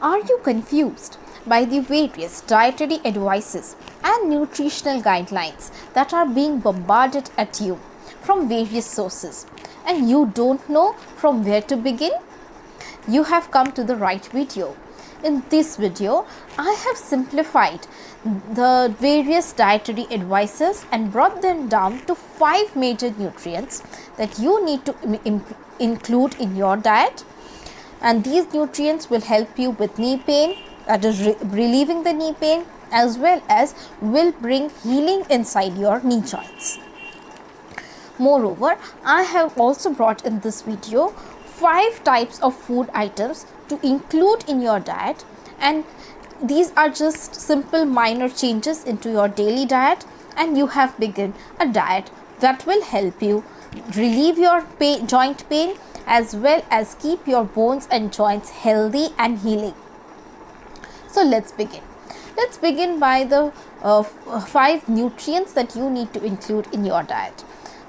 Are you confused by the various dietary advices and nutritional guidelines that are being bombarded at you from various sources, and you don't know from where to begin? You have come to the right video. In this video, I have simplified the various dietary advices and brought them down to 5 major nutrients that you need to include in your diet, and these nutrients will help you with knee pain, that is relieving the knee pain, as well as will bring healing inside your knee joints. Moreover, I have also brought in this video 5 types of food items to include in your diet, and these are just simple minor changes into your daily diet, and you have begun a diet that will help you relieve your joint pain as well as keep your bones and joints healthy and healing. So let's begin. Let's begin by the 5 nutrients that you need to include in your diet.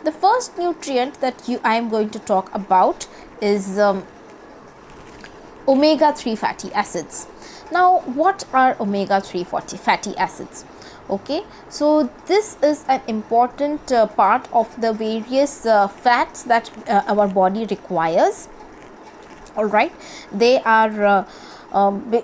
The first nutrient that I am going to talk about is omega-3 fatty acids. Now, what are omega-3 fatty acids? Okay, so this is an important part of the various fats that our body requires. All right, they are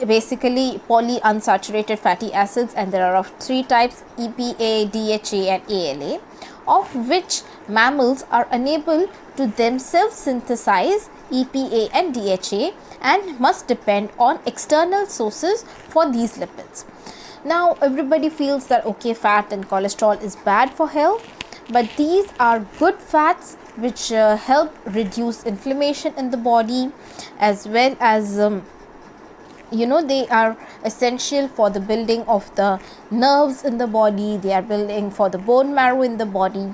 basically polyunsaturated fatty acids, and there are of 3 types: EPA, DHA and ALA, of which mammals are unable to themselves synthesize EPA and DHA and must depend on external sources for these lipids. Now, everybody feels that okay, fat and cholesterol is bad for health, but these are good fats which help reduce inflammation in the body, as well as they are essential for the building of the nerves in the body. They are building for the bone marrow in the body,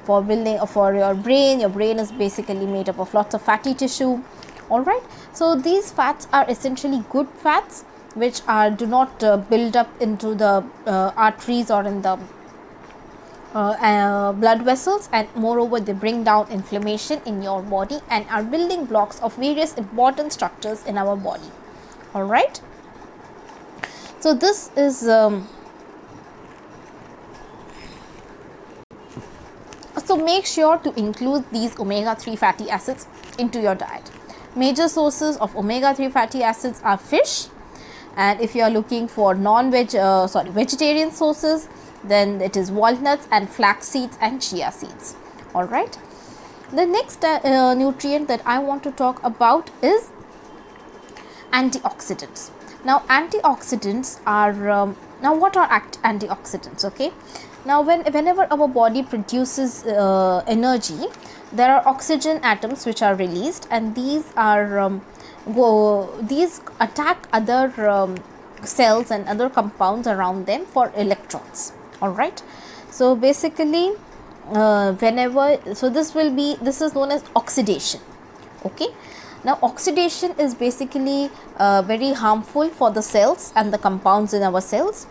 for building for your brain. Your brain is basically made up of lots of fatty tissue. All right, so these fats are essentially good fats which do not build up into the arteries or in the blood vessels, and moreover they bring down inflammation in your body and are building blocks of various important structures in our body. All right, so this is so make sure to include these omega-3 fatty acids into your diet. Major sources of omega-3 fatty acids are fish, and if you are looking for vegetarian sources, then it is walnuts and flax seeds and chia seeds. All right, the next nutrient that I want to talk about is antioxidants. Now, antioxidants are now what are antioxidants? Okay, now whenever our body produces energy, there are oxygen atoms which are released, and these are these attack other cells and other compounds around them for electrons. All right, so basically this is known as oxidation. Okay, now oxidation is basically very harmful for the cells and the compounds in our cells,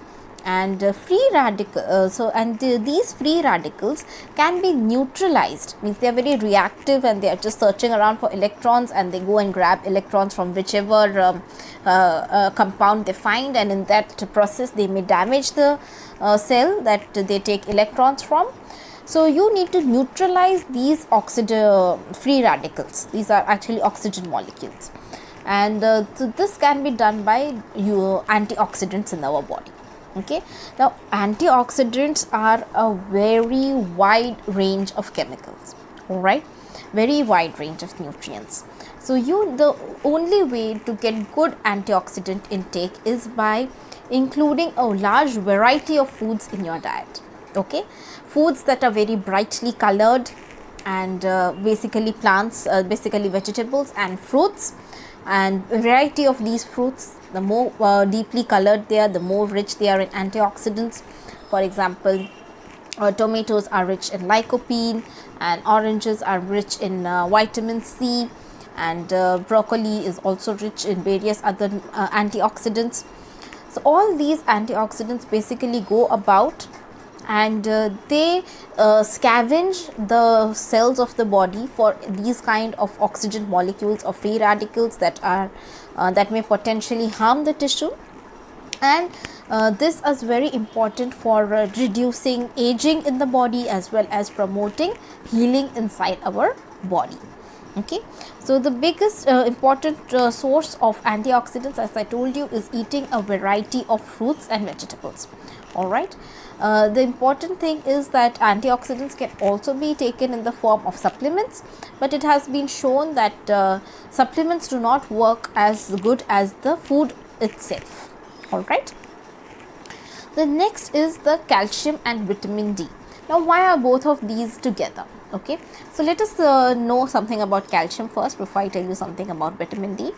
and free radicals these free radicals can be neutralized, means they are very reactive and they are just searching around for electrons, and they go and grab electrons from whichever compound they find, and in that process they may damage the cell that they take electrons from. So you need to neutralize these free radicals. These are actually oxygen molecules, and so this can be done by antioxidants in our body. Okay, now antioxidants are a very wide range of chemicals. All right, very wide range of nutrients. So the only way to get good antioxidant intake is by including a large variety of foods in your diet. Okay, foods that are very brightly colored, and basically plants, basically vegetables and fruits, and variety of these fruits, the more deeply colored they are, the more rich they are in antioxidants. For example, tomatoes are rich in lycopene, and oranges are rich in vitamin C, and broccoli is also rich in various other antioxidants. So all these antioxidants basically go about and they scavenge the cells of the body for these kind of oxygen molecules or free radicals that are that may potentially harm the tissue. And this is very important for reducing aging in the body as well as promoting healing inside our body. Okay, so the biggest important source of antioxidants, as I told you, is eating a variety of fruits and vegetables. All right, the important thing is that antioxidants can also be taken in the form of supplements, but it has been shown that supplements do not work as good as the food itself. All right, the next is the calcium and vitamin D. Now, why are both of these together? Okay, so let us know something about calcium first before I tell you something about vitamin D.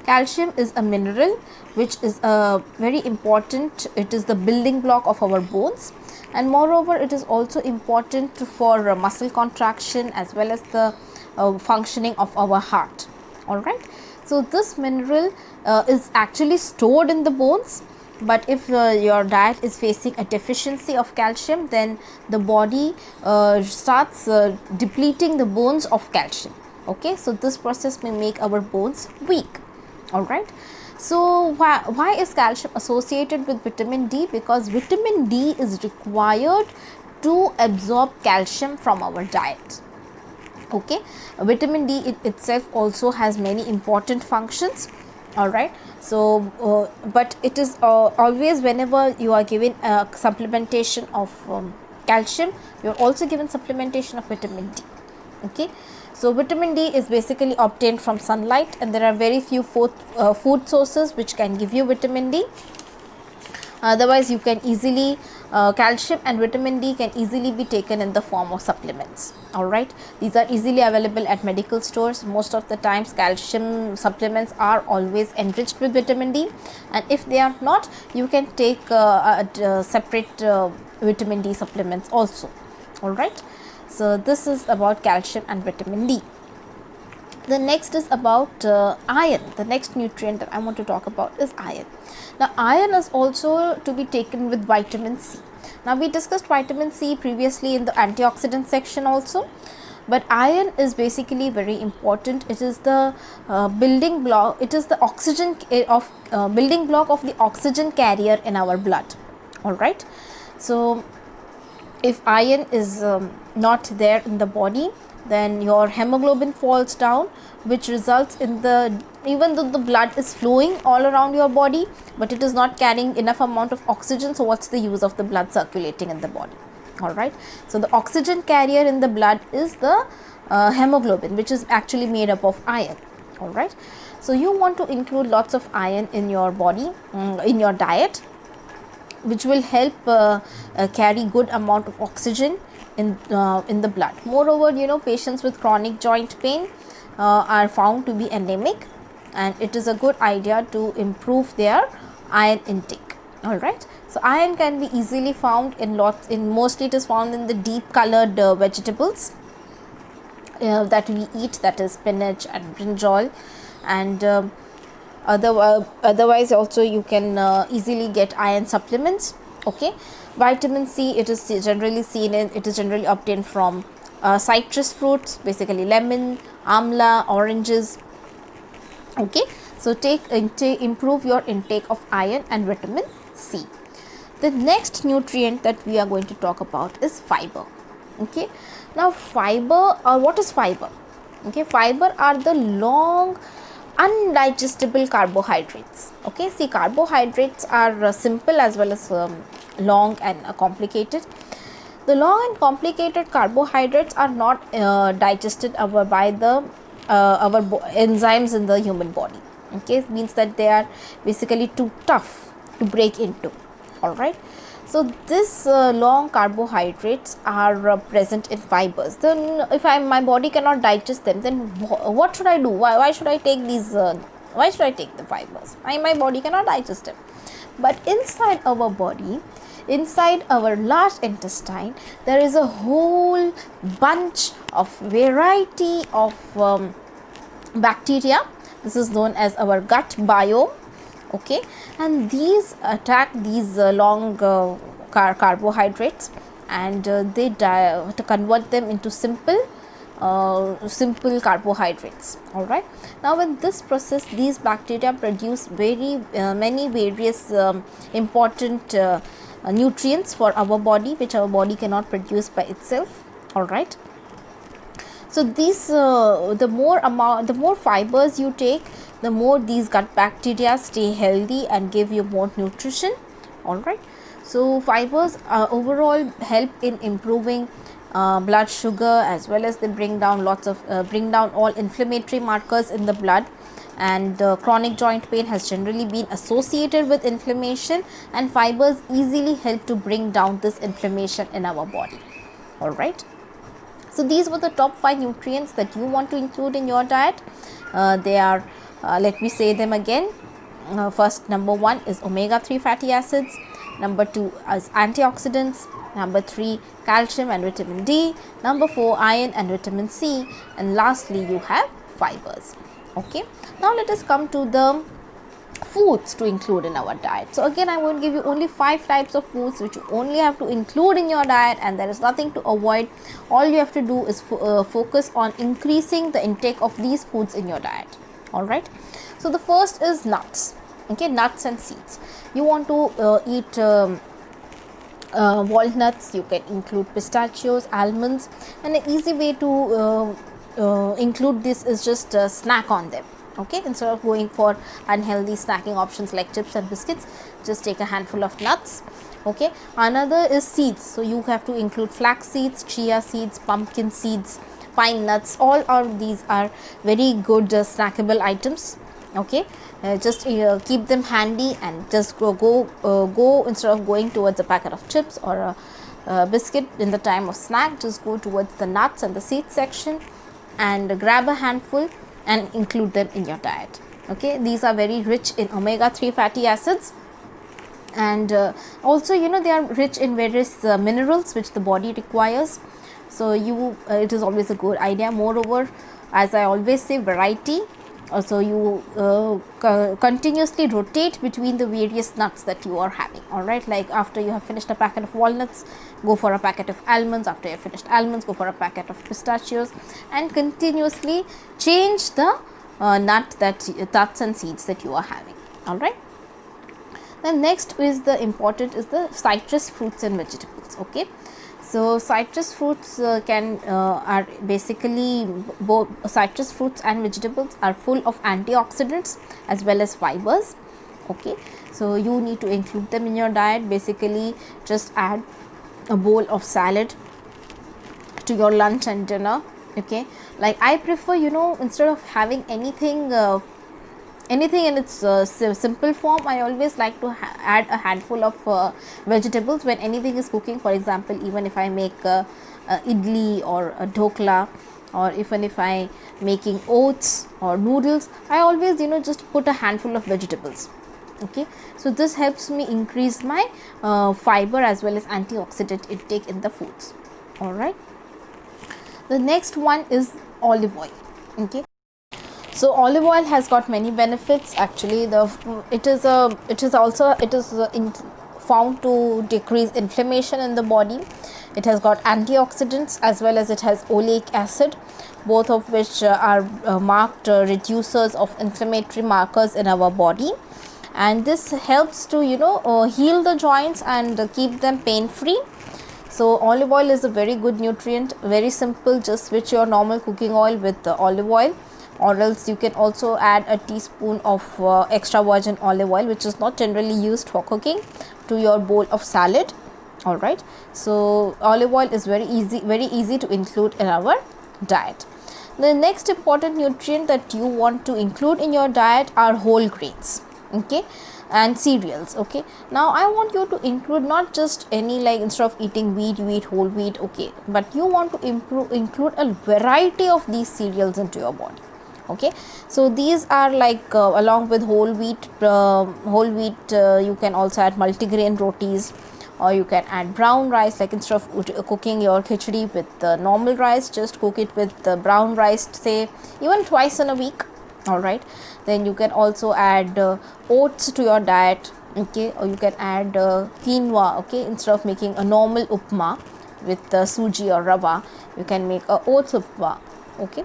Calcium is a mineral which is very important. It is the building block of our bones, and moreover it is also important for muscle contraction as well as the functioning of our heart. All right, so this mineral is actually stored in the bones, but if your diet is facing a deficiency of calcium, then the body starts depleting the bones of calcium. Okay, so this process may make our bones weak. All right, so why is calcium associated with vitamin D? Because vitamin D is required to absorb calcium from our diet. Okay, vitamin D itself also has many important functions. All right, so but it is always, whenever you are given a supplementation of calcium, you are also given supplementation of vitamin D. Okay, so vitamin D is basically obtained from sunlight, and there are very few food sources which can give you vitamin D. Otherwise, you can easily calcium and vitamin D can easily be taken in the form of supplements. All right, these are easily available at medical stores. Most of the times calcium supplements are always enriched with vitamin D, and if they are not, you can take separate vitamin D supplements also. All right, so this is about calcium and vitamin D. The next is about iron. The next nutrient that I want to talk about is iron. Now, iron is also to be taken with vitamin C. Now, we discussed vitamin C previously in the antioxidant section also, but iron is basically very important. It is the building block. It is the oxygen of building block of the oxygen carrier in our blood. All right. So, if iron is not there in the body, then your hemoglobin falls down, which results in even though the blood is flowing all around your body, but it is not carrying enough amount of oxygen. So what's the use of the blood circulating in the body? All right, so the oxygen carrier in the blood is the hemoglobin, which is actually made up of iron. All right, so you want to include lots of iron in your body, in your diet, which will help carry good amount of oxygen in the blood. Moreover, patients with chronic joint pain are found to be anemic, and it is a good idea to improve their iron intake. All right, so iron can be easily found mostly it is found in the deep colored vegetables that we eat, that is spinach and brinjal, and otherwise also you can easily get iron supplements. Okay, vitamin C, it is generally obtained from citrus fruits, basically lemon, amla, oranges. Okay, so improve your intake of iron and vitamin C. The next nutrient that we are going to talk about is fiber. Okay, now fiber, what is fiber? Okay, fiber are the long undigestible carbohydrates. Okay, see, carbohydrates are simple as well as long and complicated. The long and complicated carbohydrates are not digested by the our enzymes in the human body. Okay, it means that they are basically too tough to break into. All right, so this long carbohydrates are present in fibers. Then if my body cannot digest them, then what should I do? Why should I take these why should I take the fibers? My body cannot digest them. But inside our body, inside our large intestine, there is a whole bunch of variety of bacteria. This is known as our gut biome. Okay, and these attack these long carbohydrates, and they to convert them into simple carbohydrates. All right. Now in this process, these bacteria produce very many various important nutrients for our body, which our body cannot produce by itself. All right. So these the more fibers you take, the more these gut bacteria stay healthy and give you more nutrition. All right. So fibers overall help in improving blood sugar, as well as they bring down all inflammatory markers in the blood. And chronic joint pain has generally been associated with inflammation, and fibers easily help to bring down this inflammation in our body. All right. So these were the top 5 nutrients that you want to include in your diet. They are, let me say them again. First, number 1 is omega-3 fatty acids. Number 2 is antioxidants. Number 3, calcium and vitamin D. Number 4, iron and vitamin C. And lastly, you have fibers. Okay. Now let us come to the foods to include in our diet. So again, I will give you only 5 types of foods which you only have to include in your diet, and there is nothing to avoid. All you have to do is focus on increasing the intake of these foods in your diet. All right. So the first is nuts. Okay, nuts and seeds. You want to eat walnuts. You can include pistachios, almonds, and an easy way to include this is just snack on them. Okay, instead of going for unhealthy snacking options like chips and biscuits, just take a handful of nuts. Okay, another is seeds. So you have to include flax seeds, chia seeds, pumpkin seeds, pine nuts. All of these are very good snackable items. Okay, just keep them handy and just go instead of going towards a packet of chips or a biscuit in the time of snack, just go towards the nuts and the seed section and grab a handful and include them in your diet. Okay, these are very rich in omega-3 fatty acids, and also they are rich in various minerals which the body requires. So it is always a good idea. Moreover, as I always say, variety. So you continuously rotate between the various nuts that you are having. All right, like after you have finished a packet of walnuts, go for a packet of almonds. After you have finished almonds, go for a packet of pistachios, and continuously change the nuts and seeds that you are having. All right. Then next is the citrus fruits and vegetables. Okay. So citrus fruits are basically both citrus fruits and vegetables are full of antioxidants as well as fibers. Okay, so you need to include them in your diet. Basically, just add a bowl of salad to your lunch and dinner. Okay, like I prefer, instead of having anything in its simple form, I always like to add a handful of vegetables when anything is cooking. For example, even if I make idli or a dhokla, or even if I making oats or noodles, I always just put a handful of vegetables. Okay, so this helps me increase my fiber as well as antioxidant intake in the foods. All right. The next one is olive oil. Okay. So olive oil has got many benefits. Actually, it is found to decrease inflammation in the body. It has got antioxidants as well as it has oleic acid, both of which are marked reducers of inflammatory markers in our body, and this helps to heal the joints and keep them pain free. So olive oil is a very good nutrient. Very simple, just switch your normal cooking oil with the olive oil, or else you can also add a teaspoon of extra virgin olive oil, which is not generally used for cooking, to your bowl of salad. All right, so olive oil is very easy to include in our diet. The next important nutrient that you want to include in your diet are whole grains. Okay, and cereals. Okay, now I want you to include not just any, like instead of eating wheat, you eat whole wheat. Okay, but you want to include a variety of these cereals into your body. Okay, so these are like along with whole wheat, you can also add multigrain rotis, or you can add brown rice. Like instead of cooking your khichdi with normal rice, just cook it with brown rice, say even twice in a week. All right, then you can also add oats to your diet. Okay, or you can add quinoa. Okay, instead of making a normal upma, with suji or rava. You can make a oats upma, okay,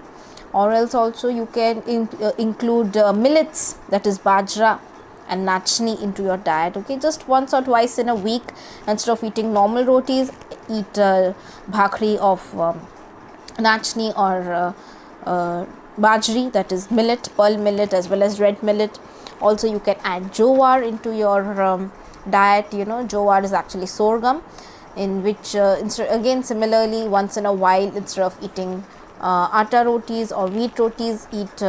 or else also you can include millets, that is bajra and nachni, into your diet, okay. Just once or twice in a week, instead of eating normal rotis, eat bhakri of nachni or bajri, that is millet, pearl millet as well as red millet. Also you can add jowar into your diet. You know, jowar is actually sorghum, in which again similarly, once in a while, instead of eating atta rotis or wheat rotis, eat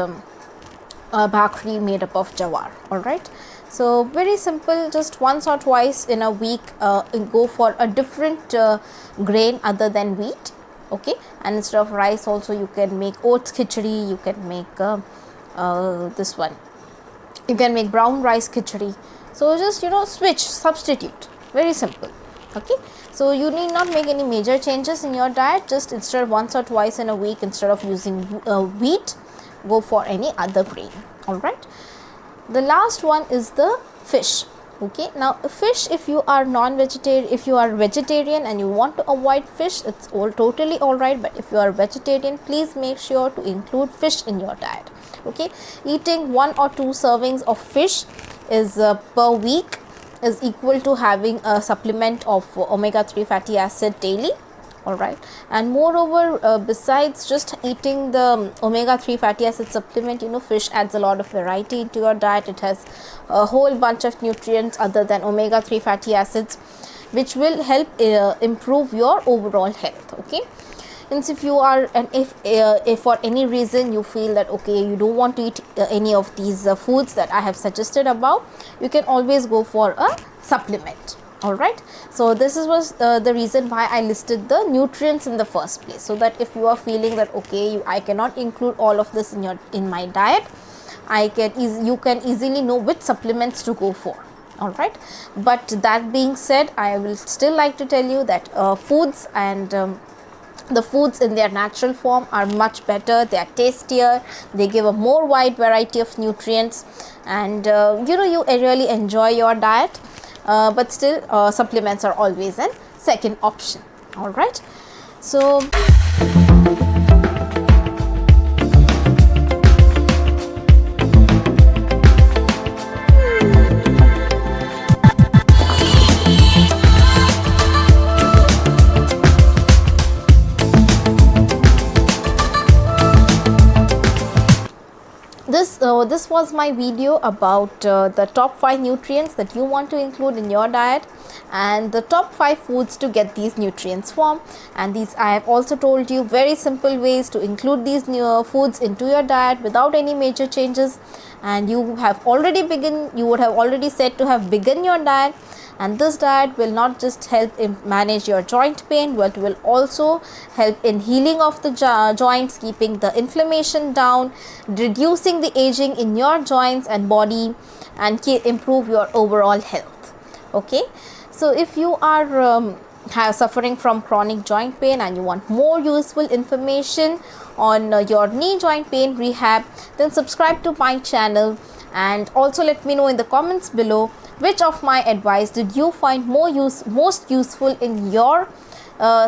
bhakri made up of jowar. All right, so very simple, just once or twice in a week, go for a different grain other than wheat, okay. And instead of rice also you can make oats khichdi, you can make this one, you can make brown rice khichdi. So just, you know, switch, substitute, very simple, okay. So you need not make any major changes in your diet. Just instead once or twice in a week, instead of using wheat, go for any other grain. All right, the last one is the fish, okay. Now fish, if you are non-vegetarian, if you are vegetarian and you want to avoid fish, it's all totally all right. But if you are vegetarian, please make sure to include fish in your diet, okay. Eating 1 or 2 servings of fish is per week is equal to having a supplement of omega-3 fatty acid daily. All right, and moreover, besides just eating the omega-3 fatty acid supplement, you know, fish adds a lot of variety into your diet. It has a whole bunch of nutrients other than omega-3 fatty acids, which will help improve your overall health, okay. And if you are, and if for any reason you feel that okay, you don't want to eat any of these foods that I have suggested above, you can always go for a supplement. All right, so this was the reason why I listed the nutrients in the first place, so that if you are feeling that okay, I cannot include all of this in my diet, you can easily know which supplements to go for. All right, but that being said, I will still like to tell you that foods and the foods in their natural form are much better, they are tastier, they give a more wide variety of nutrients, and you know, you really enjoy your diet. But still supplements are always a second option. All right, so this was my video about the top 5 nutrients that you want to include in your diet, and the top 5 foods to get these nutrients from. And these, I have also told you very simple ways to include these new foods into your diet without any major changes. And you would have already said to have begun your diet. And this diet will not just help in manage your joint pain, but will also help in healing of the joints, keeping the inflammation down, reducing the aging in your joints and body, and improve your overall health, okay. So if you are suffering from chronic joint pain and you want more useful information on your knee joint pain rehab, then subscribe to my channel, and also let me know in the comments below which of my advice did you find most useful in your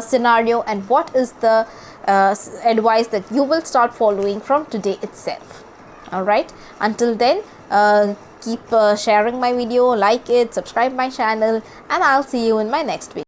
scenario, and what is the advice that you will start following from today itself. All right, until then, keep sharing my video, like it, subscribe my channel, and I'll see you in my next video.